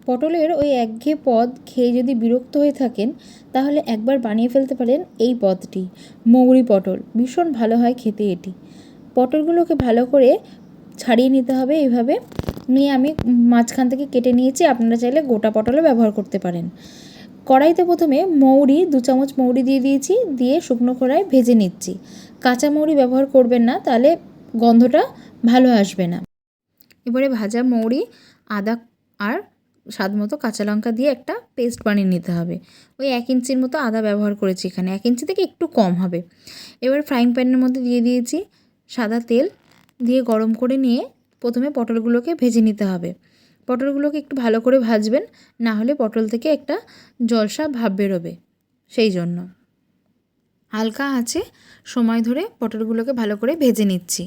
পটলের ওই একঘেয়ে পদ খেয়ে যদি বিরক্ত হয়ে থাকেন তাহলে একবার বানিয়ে ফেলতে পারেন এই পদটি, মৌরি পটল। ভীষণ ভালো হয় খেতে এটি। পটলগুলোকে ভালো করে ছাড়িয়ে নিতে হবে। এইভাবে নিয়ে আমি মাঝখান থেকে কেটে নিয়েছি। আপনারা চাইলে গোটা পটলও ব্যবহার করতে পারেন। কড়াইতে প্রথমে মৌরি 2 চামচ মৌরি দিয়ে দিয়েছি, দিয়ে শুকনো খোলায় ভেজে নিচ্ছি। কাঁচা মৌরি ব্যবহার করবেন না, তাহলে গন্ধটা ভালো আসবে না। এবারে ভাজা মৌরি, আদা আর স্বাদ মতো কাঁচা লঙ্কা দিয়ে একটা পেস্ট বানিয়ে নিতে হবে। ওই 1 ইঞ্চির মতো আদা ব্যবহার করেছি এখানে, 1 ইঞ্চি থেকে একটু কম হবে। এবার ফ্রাইং প্যানের মধ্যে দিয়ে দিয়েছি সাদা তেল, দিয়ে গরম করে নিয়ে প্রথমে পটলগুলোকে ভেজে নিতে হবে। পটলগুলোকে একটু ভালো করে ভাজবেন, না হলে পটল থেকে একটা জলসা ভাব বেরোবে, সেই জন্য হালকা আঁচে সময় ধরে পটলগুলোকে ভালো করে ভেজে নিচ্ছি।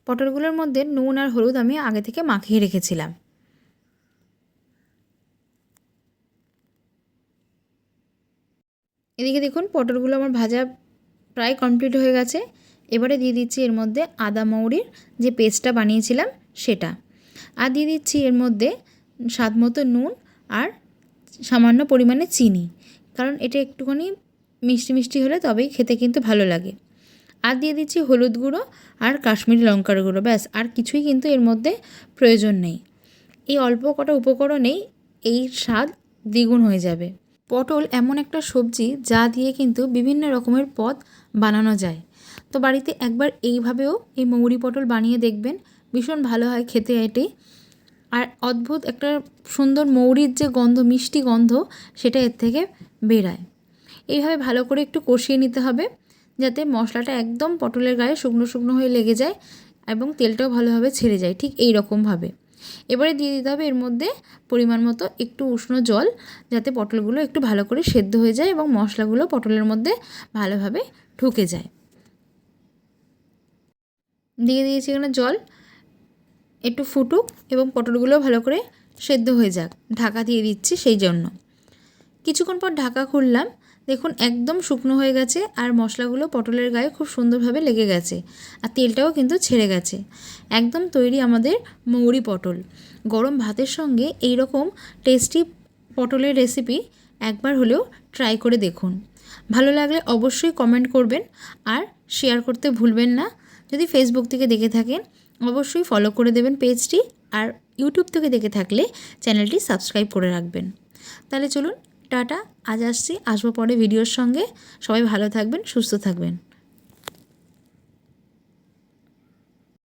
পটলগুলোর মধ্যে নুন আর হলুদ আমি আগে থেকে মাখিয়ে রেখেছিলাম। এদিকে দেখুন পটলগুলো আমার ভাজা প্রায় কমপ্লিট হয়ে গেছে। এবারে দিয়ে দিচ্ছি এর মধ্যে আদা মৌরির যে পেস্টটা বানিয়েছিলাম সেটা, আর দিয়ে দিচ্ছি এর মধ্যে স্বাদ মতো নুন আর সামান্য পরিমাণে চিনি, কারণ এটা একটুখানি মিষ্টি মিষ্টি হলে তবেই খেতে কিন্তু ভালো লাগে। আর দিয়ে দিচ্ছি হলুদ গুঁড়ো আর কাশ্মীরি লঙ্কার গুঁড়ো, ব্যাস। আর কিছুই কিন্তু এর মধ্যে প্রয়োজন নেই। এই অল্প কটা উপকরণেই এই স্বাদ দ্বিগুণ হয়ে যাবে। পটল এমন একটা সবজি যা দিয়ে কিন্তু বিভিন্ন রকমের পদ বানানো যায়। তো বাড়িতে একবার এইভাবেও এই মৌরি পটল বানিয়ে দেখবেন, ভীষণ ভালো হয় খেতে এটি। আর অদ্ভুত একটা সুন্দর মৌরির যে গন্ধ, মিষ্টি গন্ধ, সেটা এর থেকে বেরায়। এইভাবে ভালো করে একটু কষিয়ে নিতে হবে, যাতে মশলাটা একদম পটলের গায়ে শুকনো শুকনো হয়ে লেগে যায় এবং তেলটাও ভালোভাবে ছেড়ে যায়, ঠিক এই রকমভাবে। এবারে দিয়ে দিতে হবে এর মধ্যে পরিমাণ মতো একটু উষ্ণ জল, যাতে পটলগুলো একটু ভালো করে সেদ্ধ হয়ে যায় এবং মশলাগুলো পটলের মধ্যে ভালোভাবে ঢুকে যায়। দিয়ে দিয়েছি এখানে জল, একটু ফুটুক এবং পটলগুলো ভালো করে সেদ্ধ হয়ে যাক। ঢাকা দিয়ে দিচ্ছি সেই জন্য। কিছুক্ষণ পর ঢাকা খুললাম, দেখুন একদম শুকনো হয়ে গেছে আর মশলাগুলো পটলের গায়ে খুব সুন্দরভাবে লেগে গেছে আর তেলটাও কিন্তু ছেড়ে গেছে। একদম তৈরি আমাদের মৌরি পটল। গরম ভাতের সঙ্গে এই রকম টেস্টি পটলের রেসিপি একবার হলেও ট্রাই করে দেখুন। ভালো লাগলে অবশ্যই কমেন্ট করবেন আর শেয়ার করতে ভুলবেন না। যদি ফেসবুক থেকে দেখে থাকেন অবশ্যই ফলো করে দেবেন পেজটি, আর ইউটিউব থেকে দেখে থাকলে চ্যানেলটি সাবস্ক্রাইব করে রাখবেন। তাহলে চলুন টাটা, আজ আসবো পরে ভিডিওর সঙ্গে। সবাই ভালো থাকবেন, সুস্থ থাকবেন।